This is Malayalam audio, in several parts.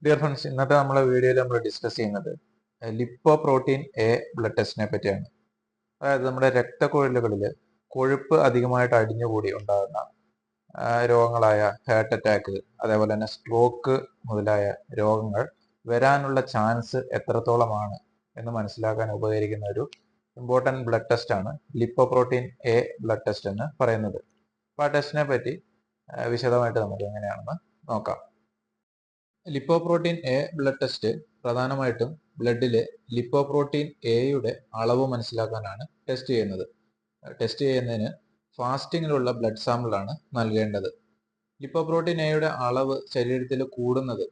ഡിയർ ഫ്രണ്ട്സ്, ഇന്നത്തെ നമ്മളെ വീഡിയോയിൽ നമ്മൾ ഡിസ്കസ് ചെയ്യുന്നത് ലിപ്പോ പ്രോട്ടീൻ എ ബ്ലഡ് ടെസ്റ്റിനെ പറ്റിയാണ്. അതായത് നമ്മുടെ രക്തക്കുഴലുകളിൽ കൊഴുപ്പ് അധികമായിട്ട് അടിഞ്ഞുകൂടി ഉണ്ടാകുന്ന രോഗങ്ങളായ ഹാർട്ട് അറ്റാക്ക്, അതേപോലെ തന്നെ സ്ട്രോക്ക് മുതലായ രോഗങ്ങൾ വരാനുള്ള ചാൻസ് എത്രത്തോളമാണ് എന്ന് മനസ്സിലാക്കാൻ ഉപകരിക്കുന്ന ഒരു ഇമ്പോർട്ടൻറ്റ് ബ്ലഡ് ടെസ്റ്റാണ് lipo protein A blood test എന്ന് പറയുന്നത്. അപ്പോൾ ആ ടെസ്റ്റിനെ പറ്റി വിശദമായിട്ട് നമുക്ക് എങ്ങനെയാണെന്ന് നോക്കാം. ലിപ്പോപ്രോട്ടീൻ എ ബ്ലഡ് ടെസ്റ്റ് പ്രധാനമായിട്ടും ബ്ലഡിലെ ലിപ്പോപ്രോട്ടീൻ എയുടെ അളവ് മനസ്സിലാക്കാനാണ് ടെസ്റ്റ് ചെയ്യുന്നത്. ടെസ്റ്റ് ചെയ്യുന്നതിന് ഫാസ്റ്റിങ്ങിലുള്ള ബ്ലഡ് സാമ്പിളാണ് നൽകേണ്ടത്. ലിപ്പോപ്രോട്ടീൻ എയുടെ അളവ് ശരീരത്തിൽ കൂടുന്നത്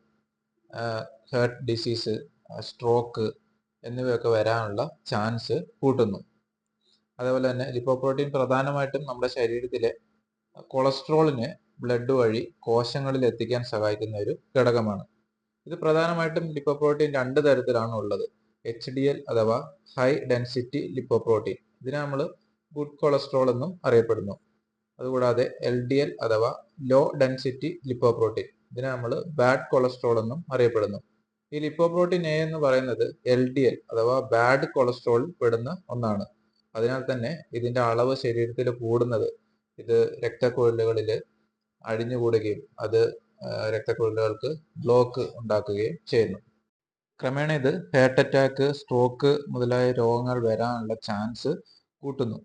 ഹാർട്ട് ഡിസീസ്, സ്ട്രോക്ക് എന്നിവയൊക്കെ വരാനുള്ള ചാൻസ് കൂട്ടുന്നു. അതേപോലെ തന്നെ ലിപ്പോപ്രോട്ടീൻ പ്രധാനമായിട്ടും നമ്മുടെ ശരീരത്തിലെ കൊളസ്ട്രോളിനെ ബ്ലഡ് വഴി കോശങ്ങളിൽ എത്തിക്കാൻ സഹായിക്കുന്ന ഒരു ഘടകമാണ്. ഇത് പ്രധാനമായിട്ടും ലിപ്പോപ്രോട്ടീൻ രണ്ട് തരത്തിലാണ് ഉള്ളത്. HDL അഥവാ ഹൈ ഡെൻസിറ്റി ലിപ്പോപ്രോട്ടീൻ, ഇതിനെ നമ്മൾ ഗുഡ് കൊളസ്ട്രോൾ എന്നും അറിയപ്പെടുന്നു. അതുകൂടാതെ LDL അഥവാ ലോ ഡെൻസിറ്റി ലിപ്പോപ്രോട്ടീൻ, ഇതിനെ നമ്മൾ ബാഡ് കൊളസ്ട്രോൾ എന്നും അറിയപ്പെടുന്നു. ഈ ലിപ്പോപ്രോട്ടീൻ എ എന്ന് പറയുന്നത് LDL അഥവാ ബാഡ് കൊളസ്ട്രോളിൽ പെടുന്ന ഒന്നാണ്. അതിനാൽ തന്നെ ഇതിന്റെ അളവ് ശരീരത്തിൽ കൂടുന്നത് ഇത് രക്തക്കുഴലുകളിൽ അടിഞ്ഞുകൂടുകയും അത് രക്തക്കുഴലുകൾക്ക് ബ്ലോക്ക് ഉണ്ടാക്കുകയും ചെയ്യുന്നു. ക്രമേണ ഇത് ഹാർട്ട് അറ്റാക്ക്, സ്ട്രോക്ക് മുതലായ രോഗങ്ങൾ വരാനുള്ള ചാൻസ് കൂട്ടുന്നു.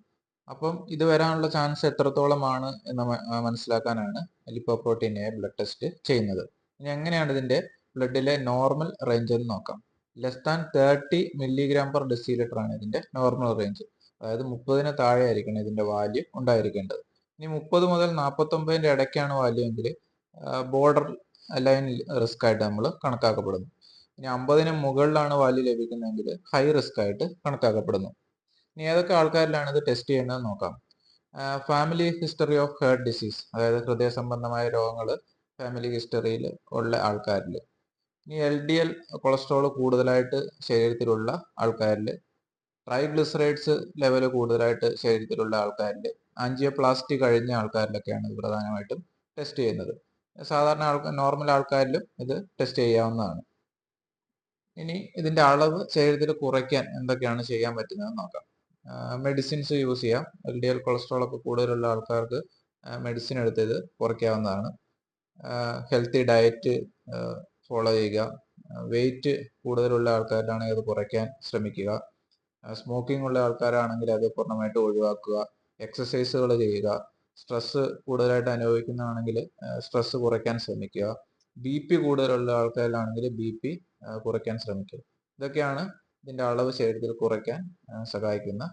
അപ്പം ഇത് വരാനുള്ള ചാൻസ് എത്രത്തോളമാണ് എന്ന് മനസ്സിലാക്കാനാണ് ലിപ്പോപ്രോട്ടീൻ എ ബ്ലഡ് ടെസ്റ്റ് ചെയ്യുന്നത്. ഇനി എങ്ങനെയാണ് ഇതിന്റെ ബ്ലഡിലെ നോർമൽ റേഞ്ച് എന്ന് നോക്കാം. Less than 30 milligram per decilitre ആണ് ഇതിന്റെ നോർമൽ റേഞ്ച്. അതായത് 30-ന് താഴെ ആയിരിക്കണം ഇതിന്റെ വാല്യൂ ഉണ്ടായിരിക്കേണ്ടത്. ഇനി 30 മുതൽ 49-ന്റെ ഇടയ്ക്കാണ് വാല്യൂ എങ്കിൽ ബോർഡർ ലൈൻ റിസ്ക് ആയിട്ട് നമ്മൾ കണക്കാക്കപ്പെടുന്നു. ഇനി 50-ന് മുകളിലാണ് വാല്യൂ ലഭിക്കുന്നതെങ്കിൽ ഹൈ റിസ്ക് ആയിട്ട് കണക്കാക്കപ്പെടുന്നു. ഇനി ഏതൊക്കെ ആൾക്കാരിലാണ് ഇത് ടെസ്റ്റ് ചെയ്യുന്നത് നോക്കാം. Family history of heart disease, അതായത് ഹൃദയ സംബന്ധമായ രോഗങ്ങൾ ഫാമിലി ഹിസ്റ്ററിയിൽ ഉള്ള ആൾക്കാരിൽ. ഇനി LDL കൊളസ്ട്രോൾ കൂടുതലായിട്ട് ശരീരത്തിലുള്ള ആൾക്കാരിൽ, ട്രൈഗ്ലിസറൈഡ്സ് ലെവൽ കൂടുതലായിട്ട് ശരീരത്തിലുള്ള ആൾക്കാരിൽ, ആൻജിയോപ്ലാസ്റ്റി കഴിഞ്ഞ ആൾക്കാരിലൊക്കെയാണ് ഇത് പ്രധാനമായിട്ടും ടെസ്റ്റ് ചെയ്യുന്നത്. സാധാരണ നോർമൽ ആൾക്കാരിലും ഇത് ടെസ്റ്റ് ചെയ്യാവുന്നതാണ്. ഇനി ഇതിന്റെ അളവ് ശരീരത്തിൽ കുറയ്ക്കാൻ എന്തൊക്കെയാണ് ചെയ്യാൻ പറ്റുന്നതെന്ന് നോക്കാം. മെഡിസിൻസ് യൂസ് ചെയ്യാം. LDL കൊളസ്ട്രോൾ ഒക്കെ കൂടുതലുള്ള ആൾക്കാർക്ക് മെഡിസിൻ എടുത്ത് ഇത് കുറയ്ക്കാവുന്നതാണ്. ഹെൽത്തി ഡയറ്റ് ഫോളോ ചെയ്യുക. വെയിറ്റ് കൂടുതലുള്ള ആൾക്കാരിലാണെങ്കിൽ അത് കുറയ്ക്കാൻ ശ്രമിക്കുക. സ്മോക്കിംഗ് ഉള്ള ആൾക്കാരാണെങ്കിൽ അത് പൂർണ്ണമായിട്ട് ഒഴിവാക്കുക. എക്സസൈസുകൾ ചെയ്യുക. സ്ട്രെസ് കൂടുതലായിട്ട് അനുഭവിക്കുന്നതാണെങ്കിൽ സ്ട്രെസ് കുറയ്ക്കാൻ ശ്രമിക്കുക. BP കൂടുതലുള്ള ആൾക്കാരിലാണെങ്കിൽ BP കുറയ്ക്കാൻ ശ്രമിക്കുക. ഇതൊക്കെയാണ് ഇതിന്റെ അളവ് ശരീരത്തിൽ കുറയ്ക്കാൻ സഹായിക്കുന്ന